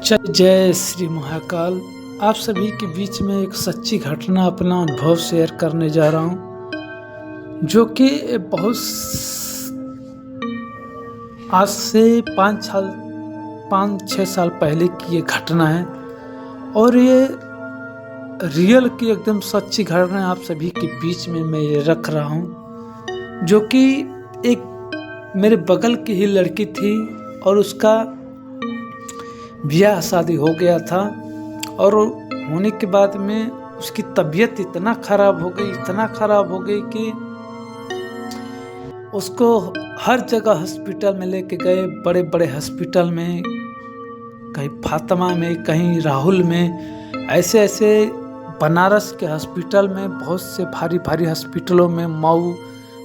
जय श्री महाकाल। आप सभी के बीच में एक सच्ची घटना, अपना अनुभव शेयर करने जा रहा हूँ, जो कि बहुत आज से 5-6 साल पहले की ये घटना है। और ये रियल की एकदम सच्ची घटना आप सभी के बीच में मैं ये रख रहा हूँ, जो कि एक मेरे बगल की ही लड़की थी और उसका ब्याह शादी हो गया था। और होने के बाद में उसकी तबीयत इतना ख़राब हो गई कि उसको हर जगह हॉस्पिटल में लेके गए, बड़े बड़े हॉस्पिटल में, कहीं फातिमा में, कहीं राहुल में, ऐसे बनारस के हॉस्पिटल में, बहुत से भारी हॉस्पिटलों में, मऊ,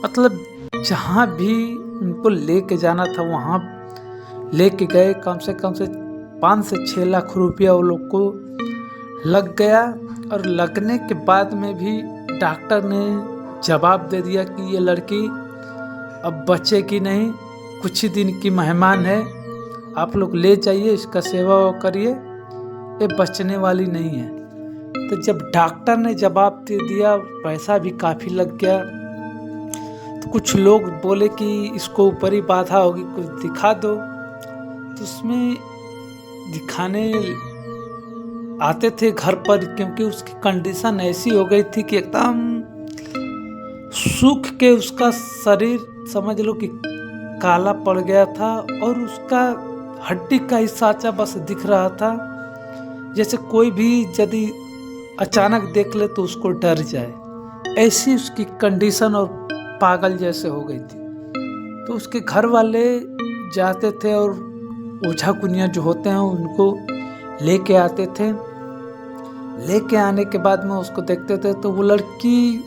मतलब जहाँ भी उनको लेके जाना था वहाँ लेके गए। कम से 5 से 6 लाख रुपया वो लोग को लग गया। और लगने के बाद में भी डॉक्टर ने जवाब दे दिया कि ये लड़की अब बचेगी नहीं, कुछ ही दिन की मेहमान है, आप लोग ले जाइए, इसका सेवा करिए, ये बचने वाली नहीं है। तो जब डॉक्टर ने जवाब दे दिया, पैसा भी काफ़ी लग गया, तो कुछ लोग बोले कि इसको ऊपर ही बाधा होगी, कुछ दिखा दो। तो उसमें दिखाने आते थे घर पर, क्योंकि उसकी कंडीशन ऐसी हो गई थी कि एकदम सूख के उसका शरीर समझ लो कि काला पड़ गया था, और उसका हड्डी का हिस्सा बस दिख रहा था, जैसे कोई भी यदि अचानक देख ले तो उसको डर जाए, ऐसी उसकी कंडीशन और पागल जैसे हो गई थी। तो उसके घर वाले जाते थे और ओझा कुनिया जो होते हैं उनको लेके आते थे। लेके आने के बाद में उसको देखते थे, तो वो लड़की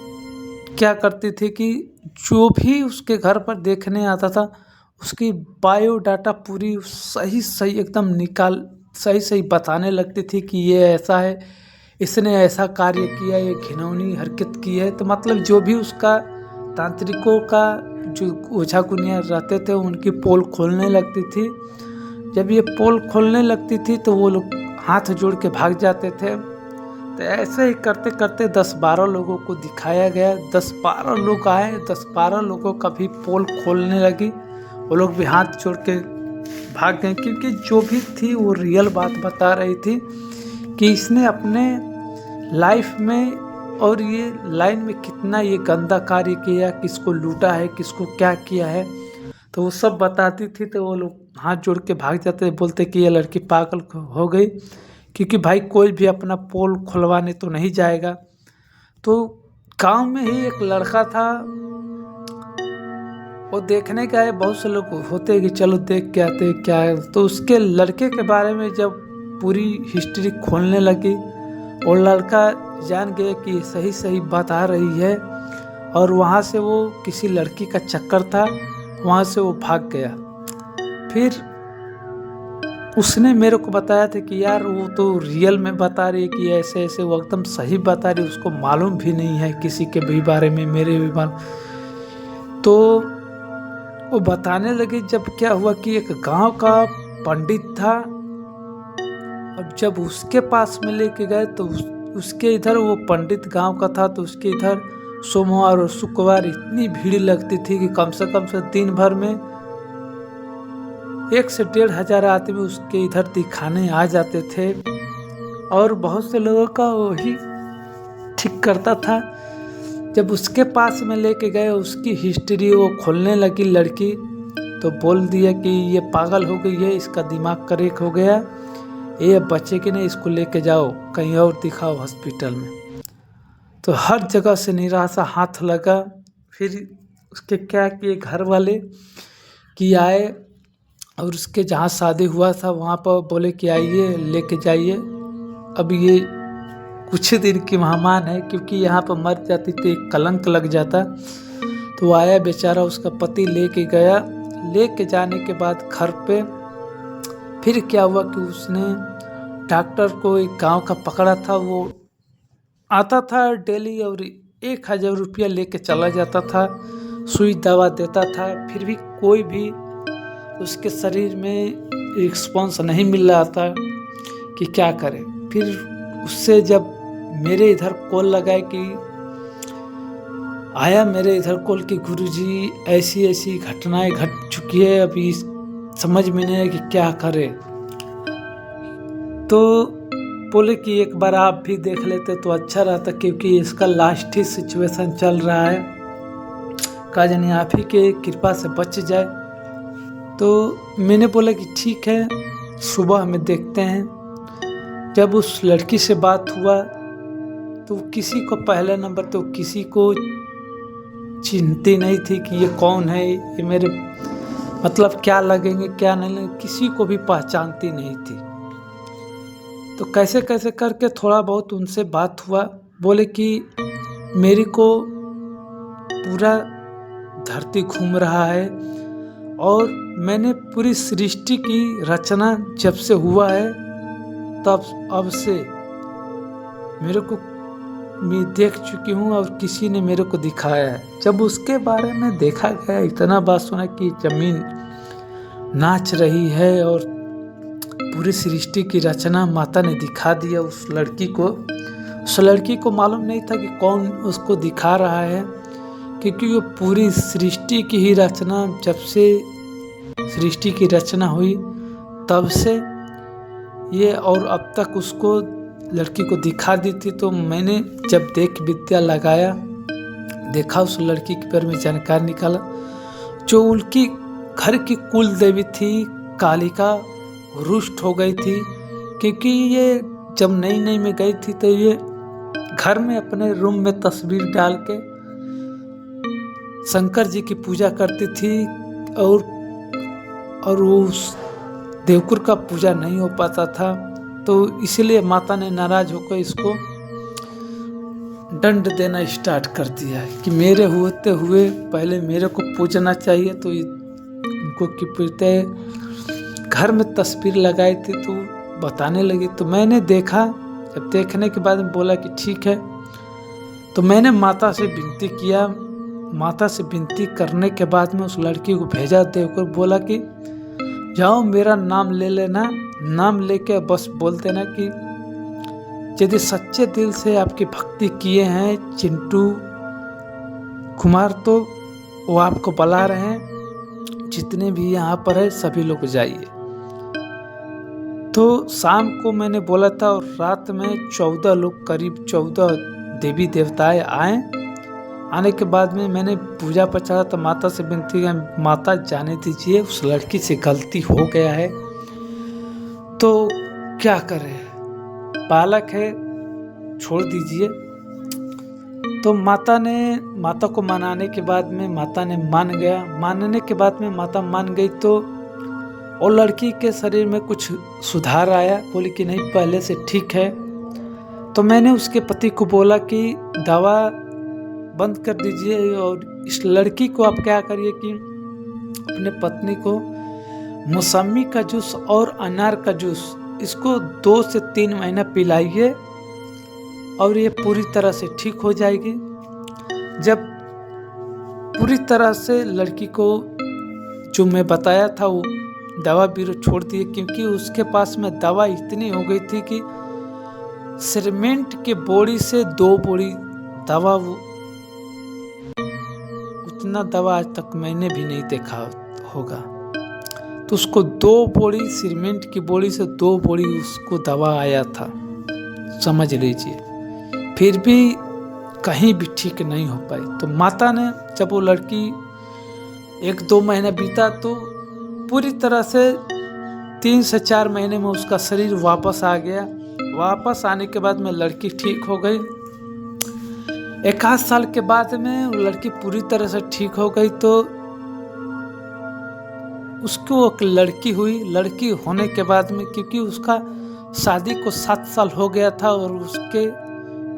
क्या करती थी कि जो भी उसके घर पर देखने आता था, उसकी बायोडाटा पूरी सही एकदम सही बताने लगती थी कि ये ऐसा है, इसने ऐसा कार्य किया, ये घिनौनी हरकत की है। तो मतलब जो भी उसका तांत्रिकों का जो ओझा कुनिया रहते थे उनकी पोल खोलने लगती थी। जब ये पोल खोलने लगती थी तो वो लोग हाथ जोड़ के भाग जाते थे। तो ऐसे ही करते करते 10-12 लोगों को दिखाया गया, 10-12 लोग आए, 10-12 लोगों का भी पोल खोलने लगी, वो लोग भी हाथ जोड़ के भाग गए, क्योंकि जो भी थी वो रियल बात बता रही थी कि इसने अपने लाइफ में और ये लाइन में कितना ये गंदा कार्य किया, किसको लूटा है, किसको क्या किया है, तो वो सब बताती थी। तो वो लोग हाथ जोड़ के भाग जाते, बोलते कि ये लड़की पागल हो गई, क्योंकि भाई कोई भी अपना पोल खुलवाने तो नहीं जाएगा। तो गांव में ही एक लड़का था, वो देखने का है, बहुत से लोग होते कि चलो देख के आते क्या है। तो उसके लड़के के बारे में जब पूरी हिस्ट्री खोलने लगी, और लड़का जान गया कि सही बता रही है, और वहाँ से वो किसी लड़की का चक्कर था, वहाँ से वो भाग गया। फिर उसने मेरे को बताया था कि यार वो तो रियल में बता रही है कि ऐसे वो एकदम सही बता रही, उसको मालूम भी नहीं है किसी के भी बारे में, मेरे भी मालूम। तो वो बताने लगी। जब क्या हुआ कि एक गांव का पंडित था, और जब उसके पास में लेके गए तो उसके इधर, वो पंडित गांव का था, तो उसके इधर सोमवार और शुक्रवार इतनी भीड़ लगती थी कि कम से दिन भर में 1 से 1.5 हजार आदमी उसके इधर दिखाने आ जाते थे, और बहुत से लोगों का वही ठीक करता था। जब उसके पास में लेके गए, उसकी हिस्ट्री वो खोलने लगी लड़की, तो बोल दिया कि ये पागल हो गई है, इसका दिमाग करेक हो गया, ये बच्चे नहीं, इसको लेके जाओ कहीं और दिखाओ हॉस्पिटल में। तो हर जगह से निराशा हाथ लगा। फिर उसके क्या किए घर वाले कि आए, और उसके जहाँ शादी हुआ था वहाँ पर बोले कि आइए लेके जाइए, अब ये कुछ दिन की मेहमान है, क्योंकि यहाँ पर मर जाती तो एक कलंक लग जाता। तो आया बेचारा, उसका पति लेके गया। लेके जाने के बाद घर पे फिर क्या हुआ कि उसने डॉक्टर को एक गांव का पकड़ा था, वो आता था डेली और 1,000 रुपया लेके चला जाता था, सुई दवा देता था, फिर भी कोई भी उसके शरीर में रिस्पॉन्स नहीं मिल रहा था। कि क्या करें। फिर उससे जब मेरे इधर कॉल लगाए कि आया मेरे इधर कॉल कि गुरुजी ऐसी ऐसी घटनाएं घट चुकी है, अभी समझ में नहीं है कि क्या करें। तो बोले कि एक बार आप भी देख लेते तो अच्छा रहता, क्योंकि इसका लास्ट ही सिचुएशन चल रहा है, कहा जाने आप ही के कृपा से बच जाए। तो मैंने बोला कि ठीक है, सुबह हमें देखते हैं। जब उस लड़की से बात हुआ तो किसी को पहले नंबर तो किसी को चिंता नहीं थी कि ये कौन है, ये मेरे मतलब क्या लगेंगे क्या नहीं लगेंगे, किसी को भी पहचानती नहीं थी। तो कैसे कैसे करके थोड़ा बहुत उनसे बात हुआ। बोले कि मेरी को पूरा धरती घूम रहा है और मैंने पूरी सृष्टि की रचना जब से हुआ है तब अब से मेरे को मैं देख चुकी हूँ और किसी ने मेरे को दिखाया है। जब उसके बारे में देखा गया, इतना बात सुना कि जमीन नाच रही है और पूरी सृष्टि की रचना माता ने दिखा दिया उस लड़की को। उस लड़की को मालूम नहीं था कि कौन उसको दिखा रहा है, क्योंकि वो पूरी सृष्टि की ही रचना, जब से सृष्टि की रचना हुई तब से ये और अब तक उसको लड़की को दिखा दी थी। तो मैंने जब देख विद्या लगाया, देखा उस लड़की के बारे में जानकारी निकाला, जो उनकी घर की कुल देवी थी कालिका रुष्ट हो गई थी। क्योंकि ये जब नई नई में गई थी तो ये घर में अपने रूम में तस्वीर डाल के शंकर जी की पूजा करती थी और उस देवकुर का पूजा नहीं हो पाता था। तो इसलिए माता ने नाराज होकर इसको दंड देना स्टार्ट कर दिया कि मेरे होते हुए पहले मेरे को पूजना चाहिए। तो इनको कि पूछते घर में तस्वीर लगाई थी तो बताने लगी। तो मैंने देखा, जब देखने के बाद में बोला कि ठीक है। तो मैंने माता से विनती किया। माता से विनती करने के बाद में उस लड़की को भेजा देवकर, बोला कि जाओ मेरा नाम ले लेना, नाम लेके बस बोल देना कि यदि सच्चे दिल से आपकी भक्ति किए हैं चिंटू कुमार तो वो आपको बुला रहे हैं, जितने भी यहाँ पर है सभी लोग जाइए। तो शाम को मैंने बोला था और रात में 14 लोग, करीब 14 देवी देवताएं आए। आने के बाद में मैंने पूजा पर चढ़ा तो माता से विनती की, माता जाने दीजिए उस लड़की से गलती हो गया है तो क्या करें, बालक है छोड़ दीजिए। तो माता को मनाने के बाद में माता ने मान गया। मानने के बाद में माता मान गई तो और लड़की के शरीर में कुछ सुधार आया। बोली कि नहीं पहले से ठीक है। तो मैंने उसके पति को बोला कि दवा बंद कर दीजिए और इस लड़की को आप क्या करिए कि अपने पत्नी को मौसमी का जूस और अनार का जूस इसको 2 से 3 महीना पिलाइए और ये पूरी तरह से ठीक हो जाएगी। जब पूरी तरह से लड़की को जो मैं बताया था वो दवा भी छोड़ दिए, क्योंकि उसके पास में दवा इतनी हो गई थी कि सीमेंट के बोरी से 2 बोरी दवा, वो उतना दवा आज तक मैंने भी नहीं देखा होगा। तो उसको 2 बोरी सीमेंट की बोरी से 2 बोरी उसको दवा आया था, समझ लीजिए। फिर भी कहीं भी ठीक नहीं हो पाई। तो माता ने जब वो लड़की 1-2 महीना बीता तो पूरी तरह से 3 से 4 महीने में उसका शरीर वापस आ गया। वापस आने के बाद में लड़की ठीक हो गई। 1 साल के बाद में वो लड़की पूरी तरह से ठीक हो गई। तो उसको एक लड़की हुई। लड़की होने के बाद में क्योंकि उसका शादी को 7 साल हो गया था और उसके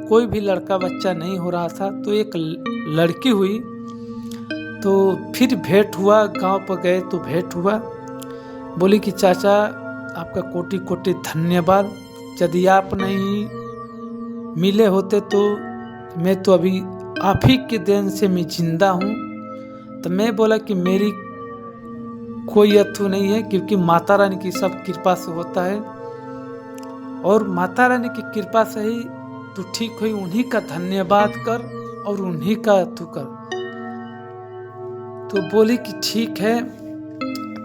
कोई भी लड़का बच्चा नहीं हो रहा था, तो एक लड़की हुई। तो फिर भेंट हुआ, गांव पर गए तो भेंट हुआ। बोली कि चाचा आपका कोटि कोटि धन्यवाद, यदि आप नहीं मिले होते तो मैं तो अभी आप ही के देन से मैं जिंदा हूँ। तो मैं बोला कि मेरी कोई अथू नहीं है, क्योंकि माता रानी की सब कृपा से होता है। और माता रानी की कृपा से ही तू ठीक हुई, उन्हीं का धन्यवाद कर और उन्हीं का तू कर। तो बोली कि ठीक है।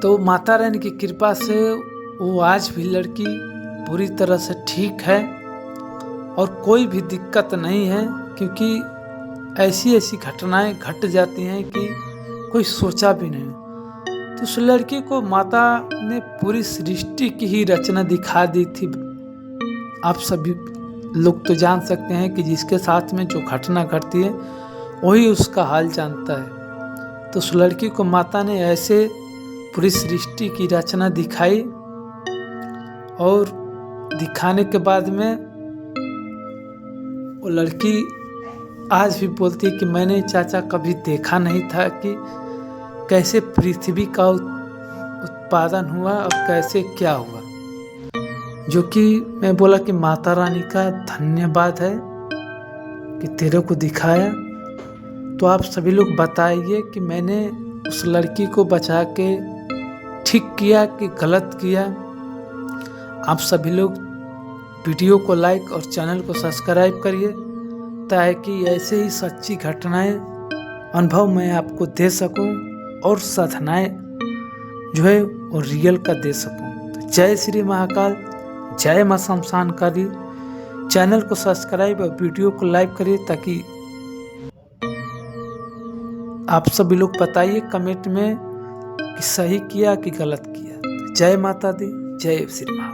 तो माता रानी की कृपा से वो आज भी लड़की पूरी तरह से ठीक है और कोई भी दिक्कत नहीं है, क्योंकि ऐसी ऐसी घटनाएं घट जाती हैं कि कोई सोचा भी नहीं। तो उस लड़की को माता ने पूरी सृष्टि की ही रचना दिखा दी थी। आप सभी लोग तो जान सकते हैं कि जिसके साथ में जो घटना घटती है वही उसका हाल जानता है। तो उस लड़की को माता ने ऐसे पूरी सृष्टि की रचना दिखाई और दिखाने के बाद में वो लड़की आज भी बोलती है कि मैंने चाचा कभी देखा नहीं था कि कैसे पृथ्वी का उत्पादन हुआ और कैसे क्या हुआ। जो कि मैं बोला कि माता रानी का धन्यवाद है कि तेरे को दिखाया। तो आप सभी लोग बताइए कि मैंने उस लड़की को बचा के ठीक किया कि गलत किया। आप सभी लोग वीडियो को लाइक और चैनल को सब्सक्राइब करिए ताकि ऐसे ही सच्ची घटनाएं अनुभव मैं आपको दे सकूं और साधनाएं जो है वो रियल का दे सकूं। तो जय श्री महाकाल, जय मां शमशानकाली। चैनल को सब्सक्राइब और वीडियो को लाइक करिए ताकि आप सभी लोग बताइए कमेंट में कि सही किया कि गलत किया। जय माता दी, जय श्री मां।